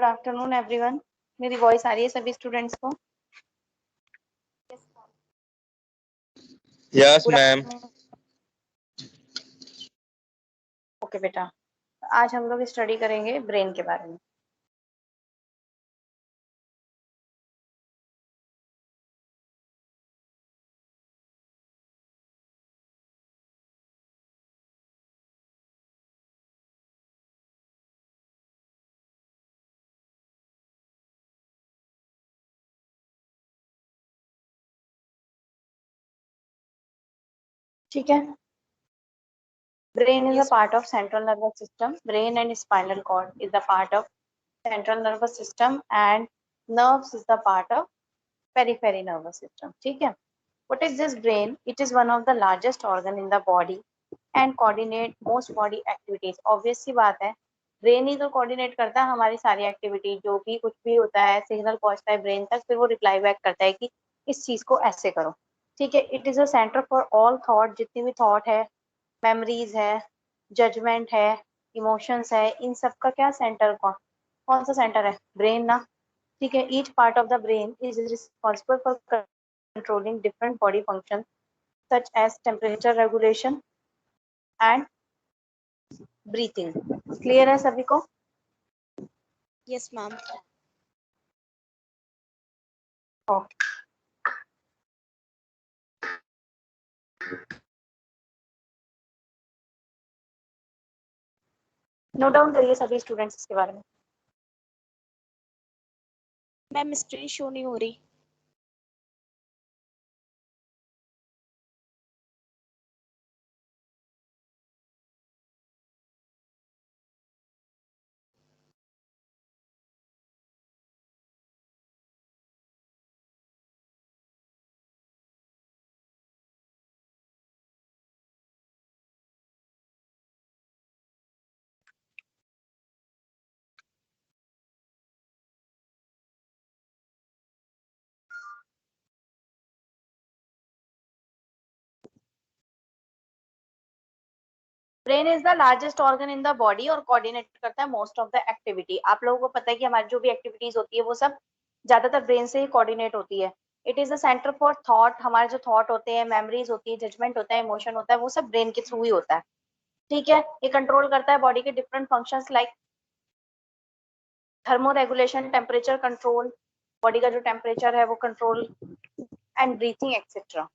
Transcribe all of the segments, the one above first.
Good afternoon everyone. मेरी voice आ रही है सभी स्टूडेंट्स को? Yes ma'am. ओके बेटा, आज हम लोग स्टडी करेंगे ब्रेन के बारे में। ठीक है। Brain is a part of central nervous system. Brain and spinal cord is the part of central nervous system and nerves is the part of periphery nervous system. ठीक है। What is this brain? It is one of the largest organ in the body and coordinate most body activities. Obvious सी बात है, brain ही तो coordinate करता है हमारी सारी activity. जो भी कुछ भी होता है सिग्नल पहुंचता है ब्रेन तक, फिर वो रिप्लाई बैक करता है कि इस चीज को ऐसे करो। ठीक है। It is a centre for all thought. जितनी भी थॉट है, मेमोरीज है, जजमेंट है, इमोशंस है, इन सब का क्या सेंटर, कौन सा सेंटर है? ब्रेन ना। ठीक है। Each part of the brain is responsible for controlling different body function such as temperature regulation and breathing. Clear है सभी को? Yes ma'am. Okay. Note down करिए सभी स्टूडेंट्स इसके बारे में। मैम स्क्रीन शो नहीं हो रही। Brain is the largest organ in the body और कोऑर्डिनेट करता है मोस्ट ऑफ द एक्टिविटी। आप लोगों को पता है कि हमारी जो भी एक्टिविटीज होती है वो सब ज्यादातर ब्रेन से ही कोऑर्डिनेट होती है। It is the centre for thought. हमारे जो थॉट होते हैं, मेमोरीज होती है, जजमेंट होता है, इमोशन होता है, वो सब ब्रेन के थ्रू ही होता है। ठीक है। ये कंट्रोल करता है बॉडी के different functions like thermo regulation, temperature control, body का जो टेम्परेचर है वो कंट्रोल, एंड ब्रीथिंग एक्सेट्रा।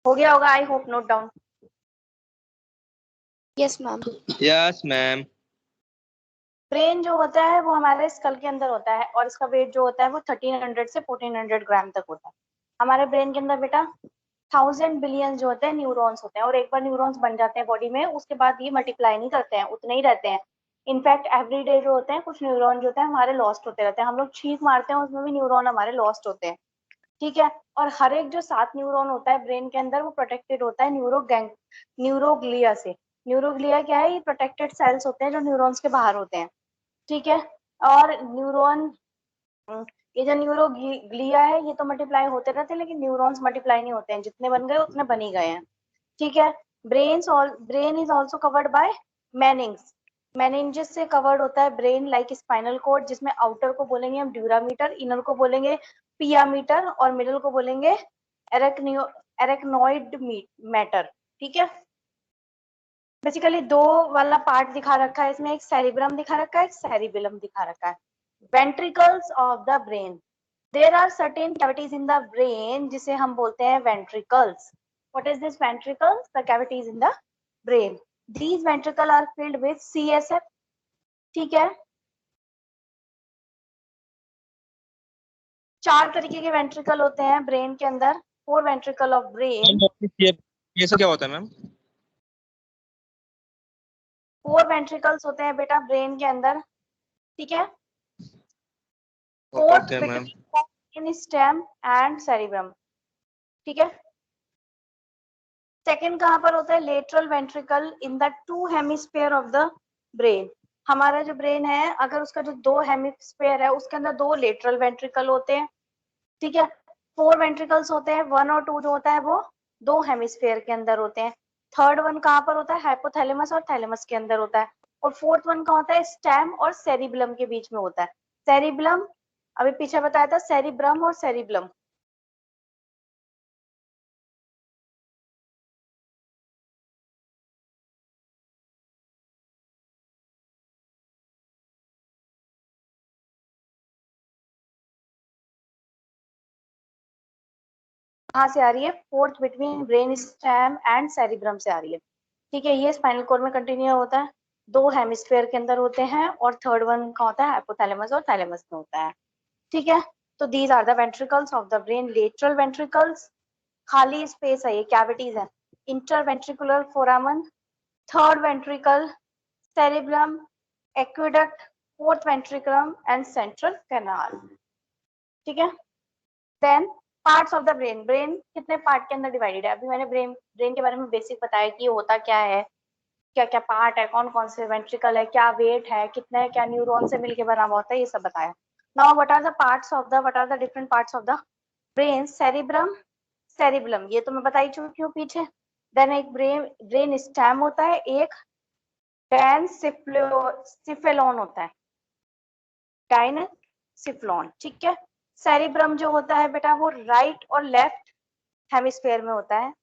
हो गया होगा, I hope. Note down. Yes ma'am. Yes ma'am. Brain जो होता है वो हमारे स्कल के अंदर होता है और इसका वेट जो होता है वो 1300 से 1400 ग्राम तक होता है। हमारे ब्रेन के अंदर बेटा 1000 बिलियन जो होते हैं न्यूरॉन्स होते हैं, और एक बार न्यूरॉन्स बन जाते हैं बॉडी में, उसके बाद ये मल्टीप्लाई नहीं करते हैं, उतने ही रहते हैं। इनफैक्ट एवरीडे जो होते हैं कुछ न्यूरॉन जो होते हैं हमारे लॉस्ट होते रहते हैं। हम लोग छींक मारते हैं उसमें भी न्यूरॉन हमारे लॉस्ट होते हैं। ठीक है। और हर एक जो 7 न्यूरॉन होता है ब्रेन के अंदर वो प्रोटेक्टेड होता है न्यूरोग्लिया से। न्यूरोग्लिया क्या है? ये प्रोटेक्टेड सेल्स होते हैं जो न्यूरॉन्स के बाहर होते हैं। ठीक है। और न्यूरॉन, ये जो न्यूरोग्लिया है ये तो मल्टीप्लाई होते रहते हैं, लेकिन न्यूरॉन्स मल्टीप्लाई नहीं होते हैं। जितने बन गए उतने बन ही गए हैं। ठीक है। Brain is also covered by meninges. Meninges से कवर्ड होता है ब्रेन, लाइक स्पाइनल कोड, जिसमें आउटर को बोलेंगे हम ड्यूरामीटर, इनर को बोलेंगे पियामीटर और मिडल को बोलेंगे एरेक्नोइड मैटर। ठीक है। बेसिकली दो वाला पार्ट दिखा रखा है इसमें, एक सेरिब्रम दिखा रखा है, एक सेरिबेलम दिखा रखा है। Ventricles of the brain. There are certain cavities in the brain जिसे हम बोलते हैं ventricles. What is this ventricles? The cavities in the brain. These ventricle are filled with CSF। ठीक है। 4 तरीके के वेंट्रिकल होते हैं ब्रेन के अंदर, 4 वेंट्रिकल ऑफ ब्रेन। ये सब क्या होता है मैम? 4 वेंट्रिकल्स होते हैं बेटा ब्रेन के अंदर, ठीक है। Fourth okay ma'am. Between stem and cerebrum, ठीक है। सेकंड कहाँ पर होता है, lateral ventricle in the 2 hemisphere of the brain. हमारा जो ब्रेन है, अगर उसका जो 2 हेमिस्फीयर है, उसके अंदर 2 लेटरल वेंट्रिकल होते हैं, ठीक है। 4 वेंट्रिकल्स होते हैं, 1 और 2 जो होता है वो 2 हेमिस्फीयर के अंदर होते हैं। थर्ड वन कहाँ पर होता है, हाइपोथैलेमस और थैलेमस के अंदर होता है। और फोर्थ वन कहाँ होता है, स्टेम और सेरिब्लम के बीच में होता है। सेरिब्लम अभी पीछे बताया था, सेरिब्रम और सेरिब्लम। कहाँ से आ रही है, fourth between brain stem and cerebrum से आ रही है, ठीक है। ये स्पाइनल कॉर्ड में कंटिन्यू होता है, 2 हेमिस्फीयर के अंदर होते हैं, और थर्ड वन का होता है हाइपोथैलेमस और थैलेमस में होता है, ठीक है। तो these are the ventricles of the brain. Lateral ventricles खाली स्पेस है, ये कैविटीज है। Interventricular foramen, third ventricle, cerebrum, aqueduct, fourth ventricle and central canal, ठीक है। Then parts of the brain. Brain कितने पार्ट के अंदर डिवाइडेड है, अभी मैंने ब्रेन ब्रेन के बारे में बेसिक बताया कि ये होता क्या है, क्या क्या पार्ट है, कौन कौन से वेंट्रिकल है, क्या वेट है, कितने क्या न्यूरॉन से मिलके बना हुआ होता है, ये सब बताया। Now what are the different parts of the brain. Cerebrum, cerebellum ये तो मैं बता ही चुकी हूँ पीछे। देन एक ब्रेन ब्रेन स्टेम होता है, एक डायनसिफ्लोन होता है, डायनसिफ्लोन, ठीक है। सेरिब्रम जो होता है बेटा, वो राइट और लेफ्ट हेमिस्फीयर में होता है।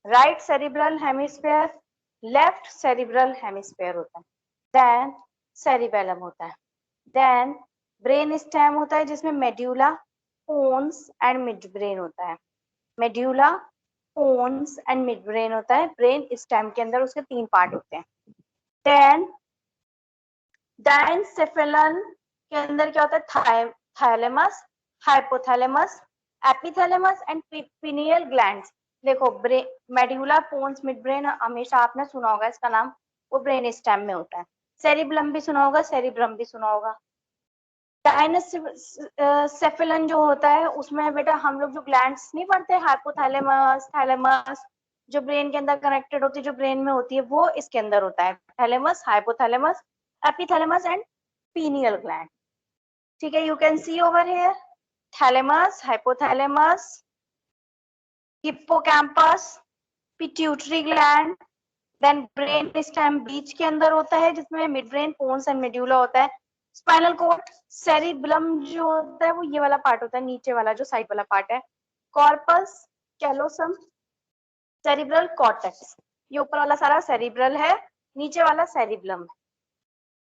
Right cerebral hemisphere, left cerebral hemisphere होता है। देन सेरिबेलम होता है। देन ब्रेन स्टेम होता है, जिसमें medulla, pons and midbrain होता है। Medulla, pons and midbrain होता है ब्रेन स्टेम के अंदर, उसके 3 पार्ट होते हैं। देन डायनसेफेलन के अंदर क्या होता है, thalamus, hypothalamus, epithalamus and pineal glands. देखो मेड्यूला, पोन्स, मिड ब्रेन हमेशा आपने सुना होगा इसका नाम, वो ब्रेन स्टेम में होता है। सेरिब्लम भी सुना होगा, सेरिब्रम भी सुना होगा। डायनसेफेलन जो होता है, उसमें बेटा हम लोग जो ग्लैंड्स नहीं पढ़ते, हाइपोथैलेमस, थैलेमस, जो ब्रेन के अंदर कनेक्टेड होती है, जो ब्रेन में होती है, वो इसके अंदर होता है। Thalamus, hypothalamus, epithalamus and pineal gland, ठीक है। You can see over here thalamus, hypothalamus, hippocampus, pituitary gland. Then brain stem बीच के अंदर होता है, जिसमें mid brain, pons and medulla होता है। स्पाइनल कोर्ड, सेरिब्लम जो होता है वो ये वाला पार्ट होता है, नीचे वाला जो साइड वाला पार्ट है। कॉर्पस कैलोसम, सेरिब्रल कॉर्टेक्स, ये ऊपर वाला सारा सेरिब्रल है, नीचे वाला सेरिब्लम है।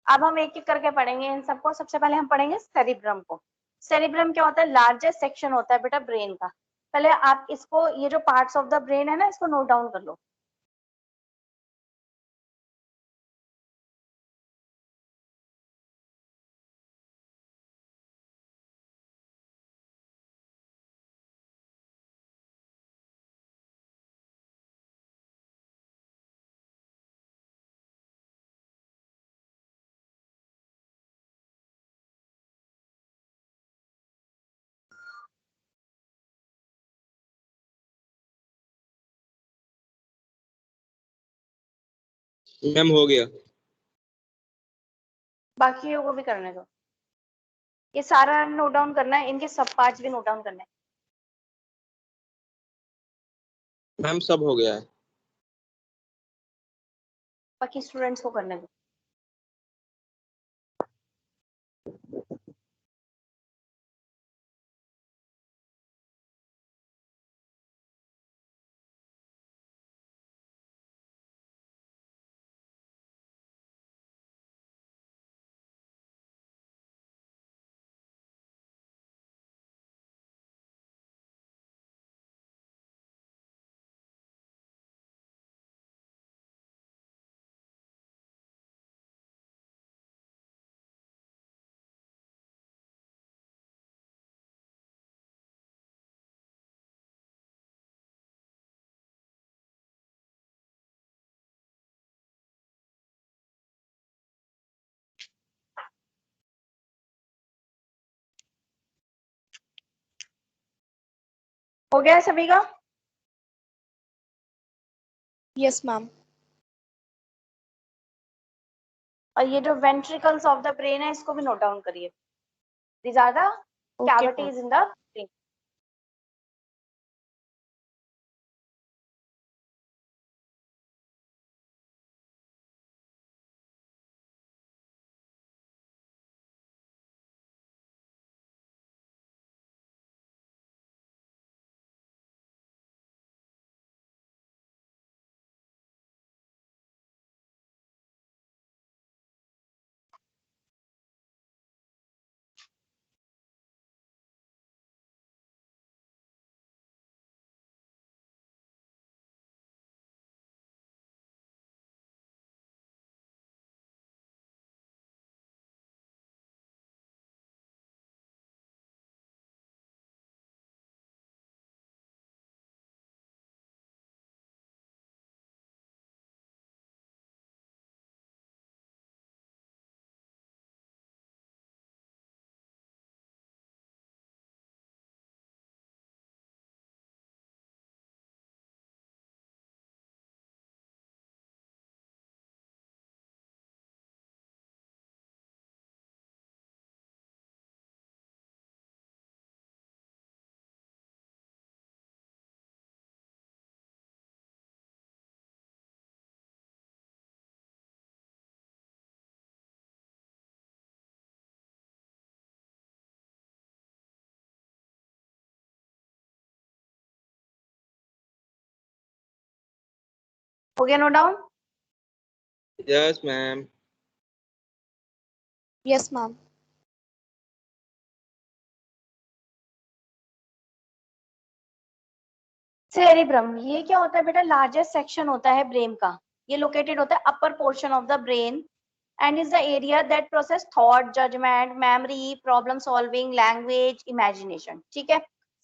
अब हम एक एक करके पढ़ेंगे इन सबको। सबसे पहले हम पढ़ेंगे सेरिब्रम को। सेरिब्रम क्या होता है, लार्जेस्ट सेक्शन होता है बेटा ब्रेन का। पहले आप इसको, ये जो पार्ट्स ऑफ द ब्रेन है ना, इसको नोट डाउन कर लो। मैम हो गया। बाकी को भी करने दो, ये सारा नोट डाउन करना है, इनके सब पार्ट्स भी नोट डाउन करने हैं। मैम सब हो गया है। बाकी स्टूडेंट्स को करने दो। हो गया है सभी का? Yes, ma'am. और ये जो वेंट्रिकल्स ऑफ द ब्रेन है इसको भी नोट डाउन करिए. These are the Okay, ma'am. cavities in the brain. हो गया note down? Yes ma'am. Yes, ma'am. Cerebrum, ये क्या होता है बेटा? लार्जेस्ट सेक्शन होता है ब्रेन का. ये लोकेटेड होता है upper portion of the brain and is the area that process thought, judgment, memory, problem solving, language, imagination. ठीक है.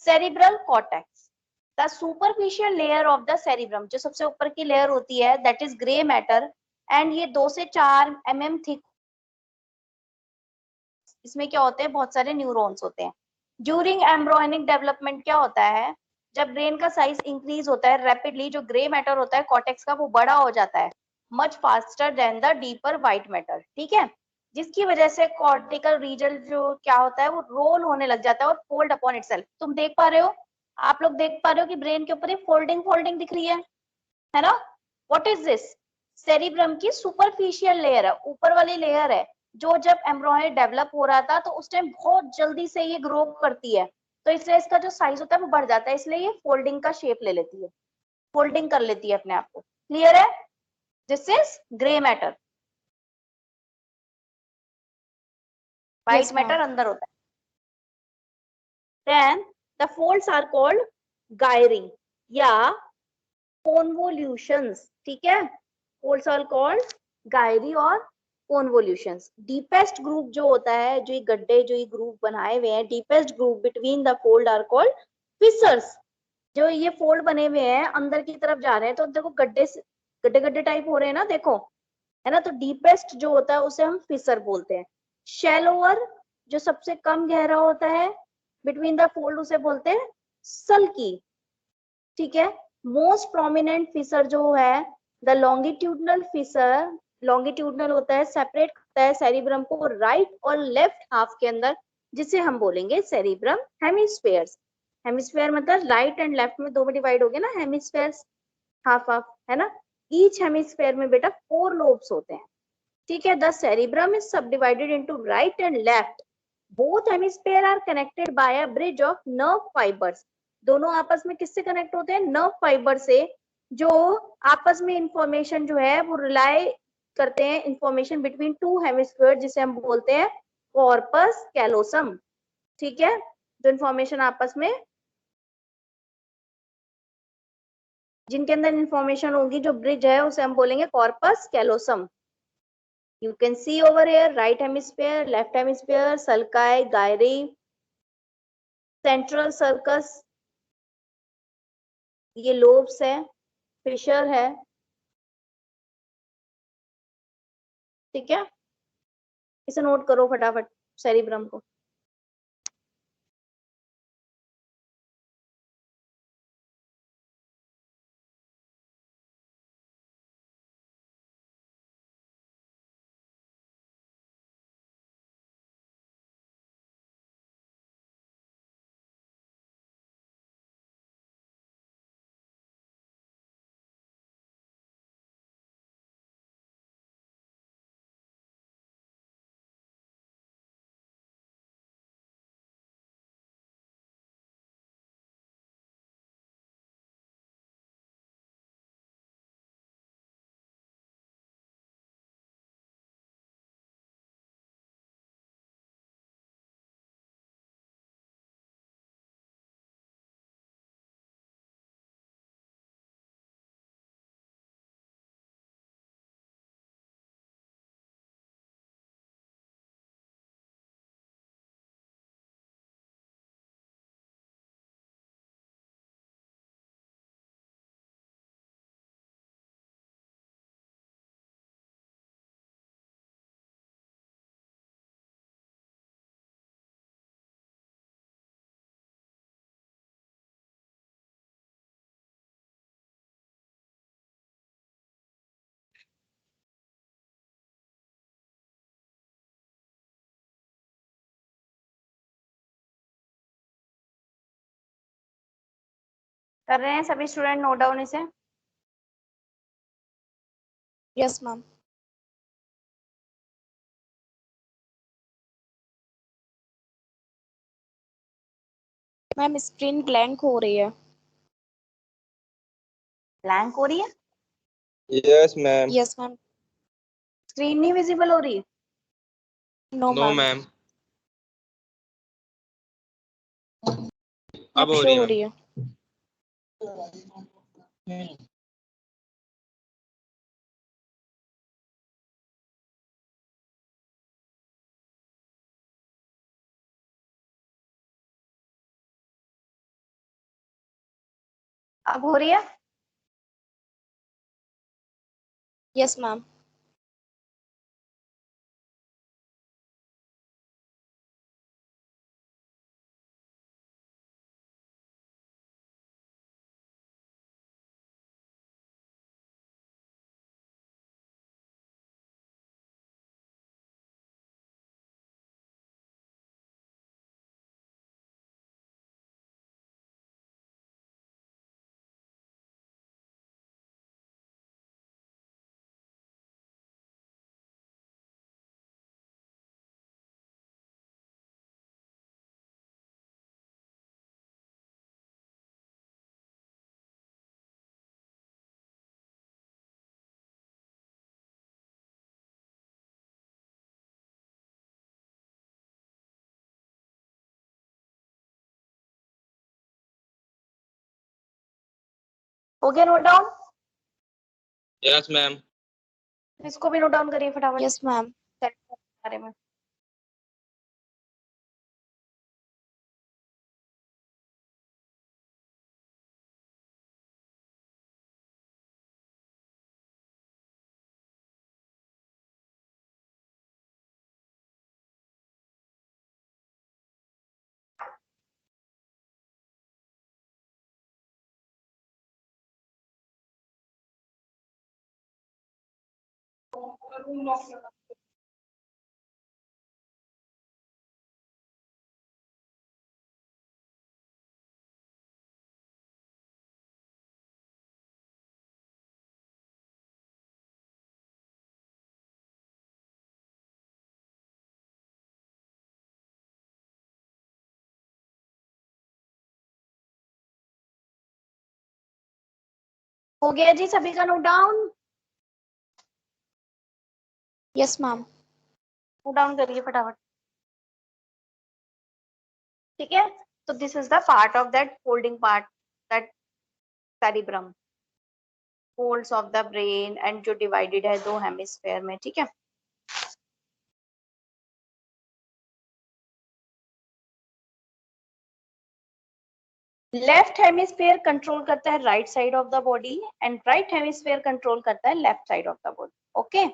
Cerebral cortex, the superficial layer of the cerebrum, जो सबसे ऊपर की लेयर होती है, that is gray matter, and ये 2 से 4 mm थिक. इसमें क्या होते हैं? बहुत सारे न्यूरॉन्स होते हैं. ड्यूरिंग एम्ब्रियोनिक डेवलपमेंट क्या होता है? जब ब्रेन का साइज इंक्रीज होता है रैपिडली, जो ग्रे मैटर होता है कॉर्टेक्स का वो बड़ा हो जाता है much faster than the deeper white matter. ठीक है. जिसकी वजह से कॉर्टिकल रीजन जो क्या होता है वो रोल होने लग जाता है और फोल्ड अपॉन इटसेल्फ. तुम देख पा रहे हो, आप लोग देख पा रहे हो कि ब्रेन के ऊपर ये फोल्डिंग फोल्डिंग दिख रही है ना? What is this? सेरिब्रम की सुपरफिशियल लेयर है, ऊपर वाली लेयर है, जो जब एम्ब्रियो डेवलप हो रहा था तो उस टाइम बहुत जल्दी से ये ग्रो करती है, तो इसलिए इसका जो साइज होता है वो बढ़ जाता है, इसलिए ये फोल्डिंग का शेप ले लेती है, फोल्डिंग कर लेती है अपने आप को. क्लियर है? This is grey matter. White Yes, matter ma'am. अंदर होता है. Then the folds are called gyri या convolutions. ठीक है. फोल्ड्स आर कॉल्ड गायरी और convolutions. डीपेस्ट ग्रुप जो होता है, जो ये गड्ढे जो ये ग्रुप बनाए हुए हैं, deepest group between the fold are called fissures. जो ये फोल्ड बने हुए हैं अंदर की तरफ जा रहे हैं तो देखो गड्ढे गड्ढे गड्ढे टाइप हो रहे हैं ना, देखो, है ना? तो डीपेस्ट जो होता है उसे हम फिशर बोलते हैं. शैलोअर जो सबसे कम गहरा होता है बिटवीन द फोल्ड उसे बोलते हैं सल्की. ठीक है. मोस्ट प्रोमिनेंट फिशर जो है द लॉन्गिट्यूडनल फिशर. लॉन्गिट्यूडनल होता है, सेपरेट करता है सेरिब्रम को राइट और लेफ्ट हाफ के अंदर, जिसे हम बोलेंगे सेरिब्रम हेमिस्फेयर्स. हेमिस्फेयर मतलब राइट एंड लेफ्ट में 2 में डिवाइड हो गया ना हेमिस्फेयर्स, हाफ हाफ, है ना? ईच हेमिस्फेयर में बेटा 4 लोब्स होते हैं. ठीक है. The cerebrum is subdivided into right and left. Both hemisphere are connected by a bridge of nerve fibres. दोनों आपस में किससे कनेक्ट होते हैं? नर्व फाइबर से, जो आपस में इंफॉर्मेशन जो है वो रिलाई करते हैं इंफॉर्मेशन बिटवीन 2 हेमिस्फेयर, जिसे हम बोलते हैं कॉर्पस कैलोसम. ठीक है. जो इंफॉर्मेशन आपस में, जिनके अंदर इंफॉर्मेशन होगी, जो ब्रिज है उसे हम बोलेंगे corpus callosum. You can see over here right hemisphere, left hemisphere, sulci, gyri, central sulcus, ये lobes है, fissure है. ठीक है. इसे नोट करो फटाफट सेरिब्रम को. कर रहे हैं सभी स्टूडेंट नोट डाउन इसे? Yes, ma'am. Ma'am screen blank हो रही है. ब्लैंक हो रही है? Yes, ma'am. Yes, ma'am. Screen नहीं विजिबल हो रही? No, No, ma'am. ma'am. Ma'am अब हो शो रही हो है रही मैम. है. अब हो रही है? Yes, ma'am. हो गया नोट डाउन? Yes, ma'am. इसको भी नोट डाउन करिए फटाफट Yes, ma'am. बारे में. हो गया जी सभी का note down? Yes, ma'am. Note down करिए फटाफट. ठीक है, तो this is the part of that folding part, that cerebrum, folds of the brain, and जो डिवाइडेड है दो हेमिस्फेयर में. ठीक है, लेफ्ट हेमिस्फेयर कंट्रोल करता है right side of the body, and right hemisphere control करता है left side of the body. Okay,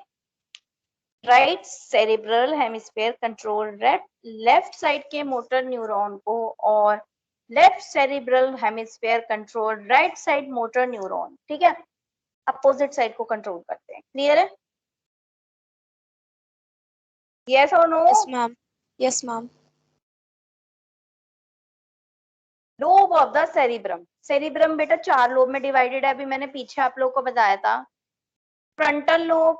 right cerebral hemisphere control left side के मोटर न्यूरॉन को, और left cerebral hemisphere control right side motor neuron. ठीक है, opposite side को control करते हैं. क्लियर है? यस और no? Yes, ma'am. Yes, ma'am. Lobe of the cerebrum. Cerebrum बेटा 4 लोब में डिवाइडेड है. अभी मैंने पीछे आप लोग को बताया था. Frontal lobe,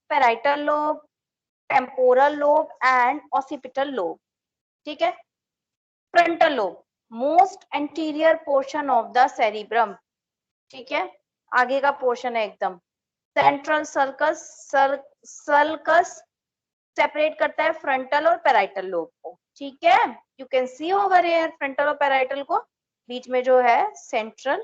parietal lobe, temporal lobe and occipital lobe. ठीक है, frontal lobe most anterior portion of the cerebrum. ठीक है, आगे का पोर्शन है एकदम. सेंट्रल सल्कस सेपरेट करता है फ्रंटल और पैराइटल लोब को. ठीक है, you can see over here frontal और पैराइटल को. बीच में जो है सेंट्रल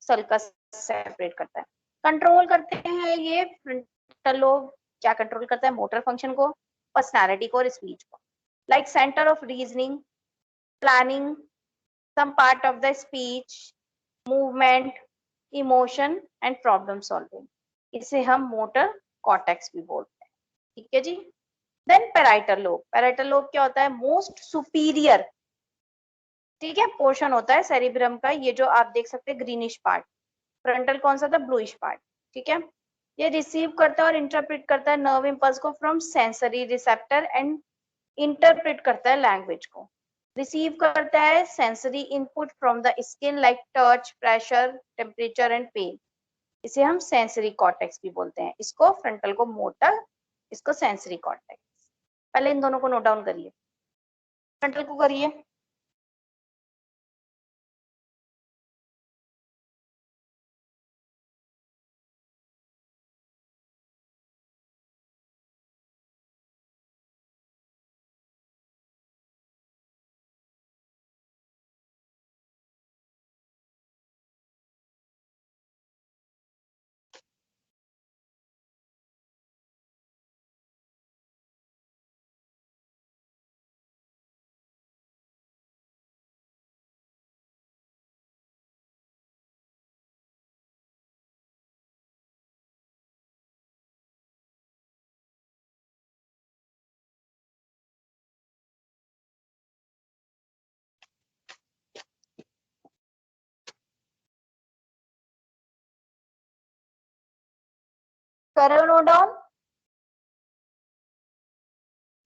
सल्कस सेपरेट करता है. कंट्रोल करते हैं ये फ्रंटल लोब. क्या कंट्रोल करता है? मोटर फंक्शन को, पर्सनालिटी को और स्पीच को. Like centre of reasoning, planning, some part of the speech, movement, emotion and problem solving. इसे हम मोटर कॉर्टेक्स भी बोलते हैं. ठीक है जी. Then parietal lobe. Parietal lobe क्या होता है? मोस्ट सुपीरियर, ठीक है, पोर्शन होता है सेरिब्रम का. ये जो आप देख सकते हैं ग्रीनिश पार्ट. फ्रंटल कौन सा था? Bluish part. ठीक है, ये रिसीव करता है और इंटरप्रेट करता है नर्व इंपल्स को from sensory receptor, and interpret करता है लैंग्वेज को. रिसीव करता है sensory input from the skin like touch, pressure, temperature and pain. इसे हम सेंसरी कॉर्टेक्स भी बोलते हैं। इसको फ्रंटल को मोटर, इसको सेंसरी कॉर्टेक्स। पहले इन दोनों को नोट डाउन करिए, फ्रंटल को करिए। करो नोट डाउन।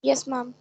Yes, ma'am.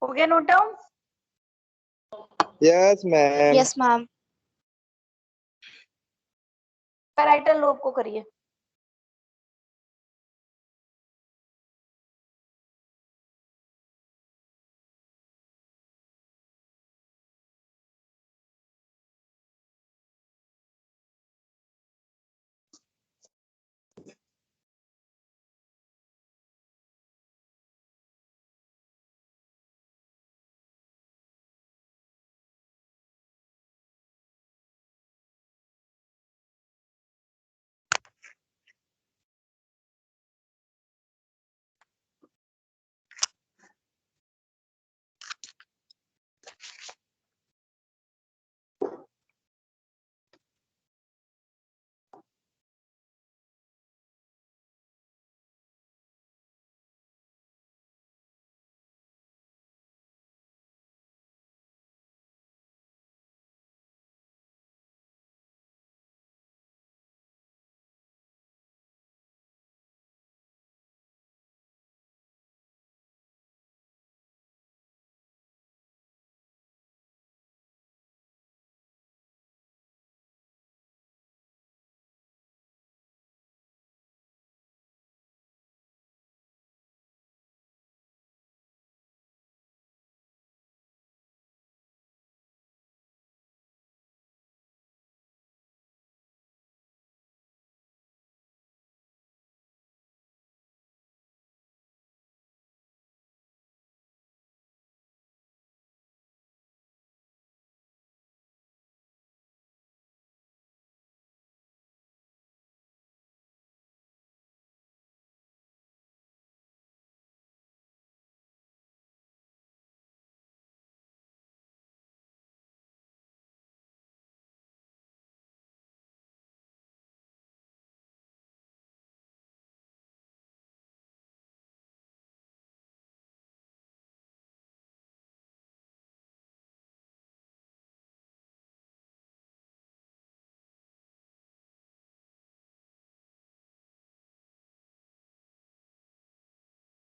हो गया note down? Yes, ma'am. Yes, ma'am. Parietal lobe को करिए।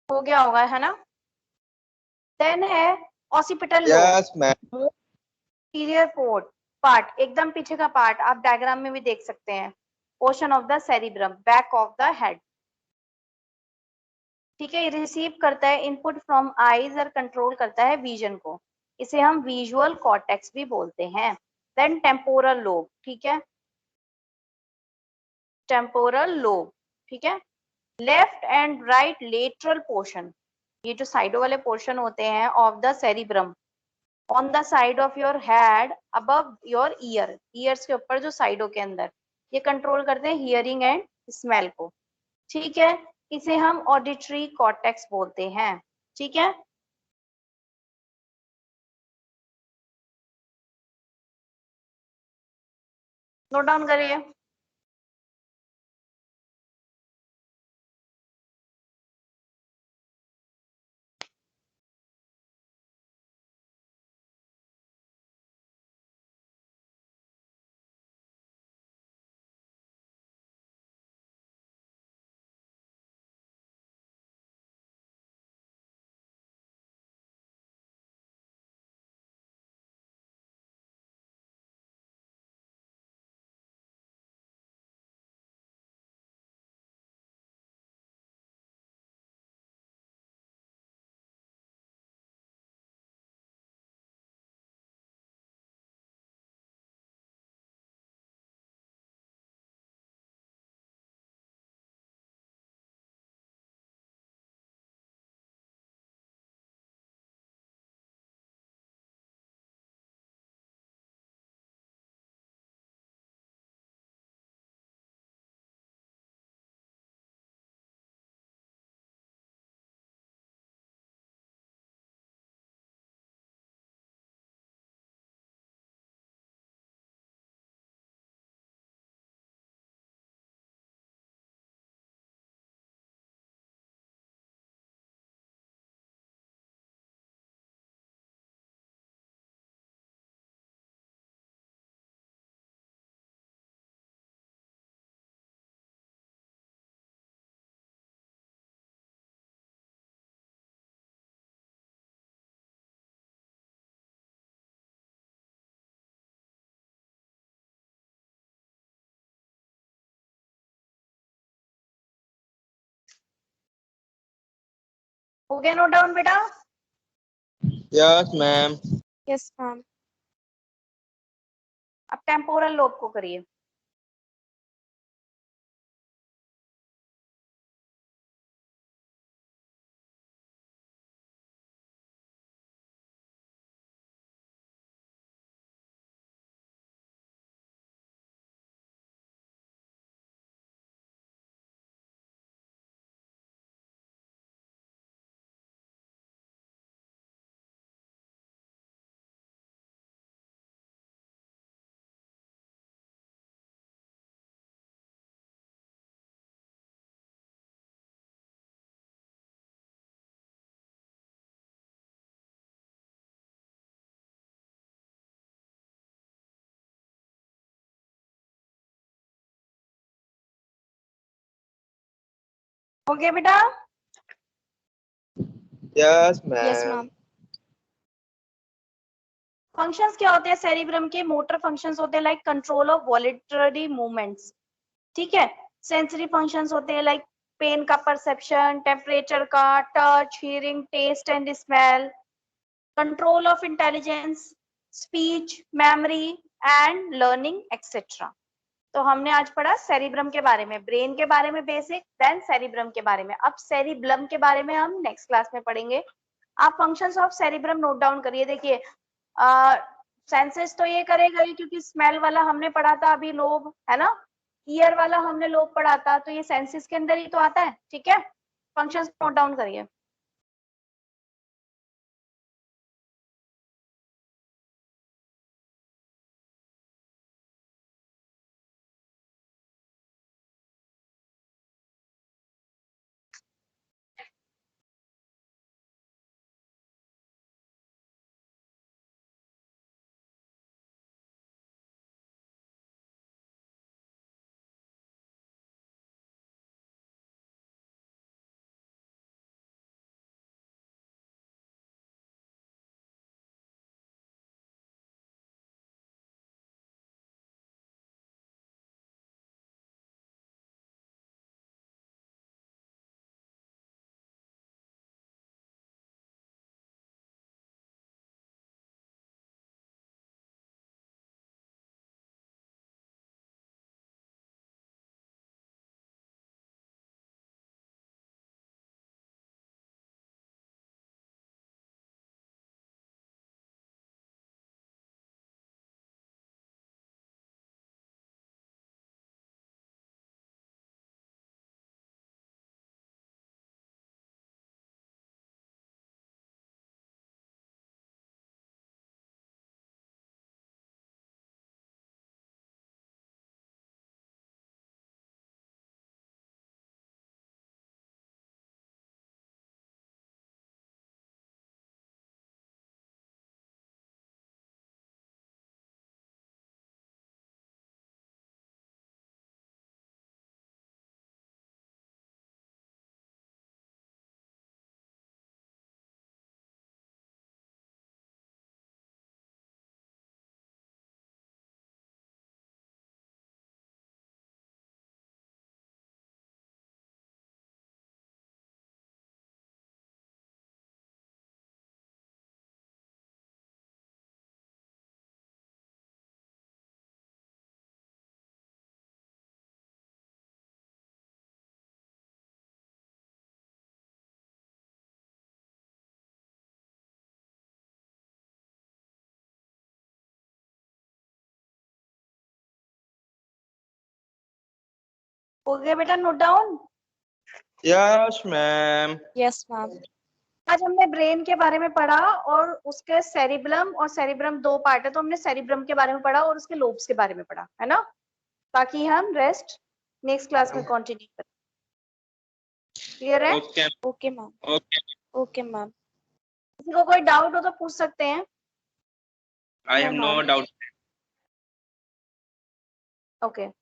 हो गया होगा, है ना? देन है occipital lobe, Yes, ma'am. posterior port, part, एकदम पीछे का पार्ट, आप डायग्राम में भी देख सकते हैं, portion of the cerebrum, back of the head. ठीक है, ये रिसीव करता है इनपुट फ्रॉम आईज और कंट्रोल करता है विजन को, इसे हम विजुअल कॉर्टेक्स भी बोलते हैं। देन टेम्पोरल लोब, ठीक है, टेम्पोरल लोब, ठीक है, left and right lateral portion, ये जो साइडों वाले पोर्शन होते हैं of the cerebrum, on the side of your head above your year, years के ऊपर जो साइडों के अंदर, ये कंट्रोल करते हैं हियरिंग एंड स्मेल को। ठीक है, इसे हम ऑडिटरी कॉर्टेक्स बोलते हैं। ठीक है, नोट डाउन करिए। हो गया नोट डाउन बेटा? Yes, ma'am. Yes, ma'am. अब टेम्पोरल लोब को करिए। हो गया बेटा? Yes, Yes, ma'am. ma'am. Functions क्या होते हैं सेरिब्रम के? मोटर फंक्शंस होते हैं like control of voluntary movements. ठीक है, सेंसरी फंक्शंस होते हैं लाइक पेन का परसेप्शन, टेम्परेचर का, touch, hearing, taste and smell, control of intelligence, speech, memory and learning etcetera. तो हमने आज पढ़ा सेरिब्रम के बारे में, ब्रेन के बारे में बेसिक, देन सेरिब्रम के बारे में। अब सेरिब्लम के बारे में हम नेक्स्ट क्लास में पढ़ेंगे। आप functions of cerebrum note down करिए। देखिए, सेंसेस तो ये करेगा ही, क्योंकि स्मेल वाला हमने पढ़ा था अभी लोब, है ना, ईयर वाला हमने लोब पढ़ा था, तो ये सेंसेस के अंदर ही तो आता है। ठीक है, फंक्शंस नोट डाउन करिए। हो गया बेटा note down? Yes, ma'am. Yes, ma'am. आज हमने ब्रेन के बारे में पढ़ा और उसके सेरिब्रम और सेरिब्रम दो पार्ट है, तो हमने सेरिब्रम के बारे में पढ़ा और उसके लोब्स के बारे में पढ़ा, है ना? बाकी हम रेस्ट नेक्स्ट क्लास में कंटिन्यू करें। क्लियर है? Okay. Okay, ma'am. Okay. Okay, ma'am. किसी को कोई डाउट हो तो पूछ सकते हैं। I have no doubt. Okay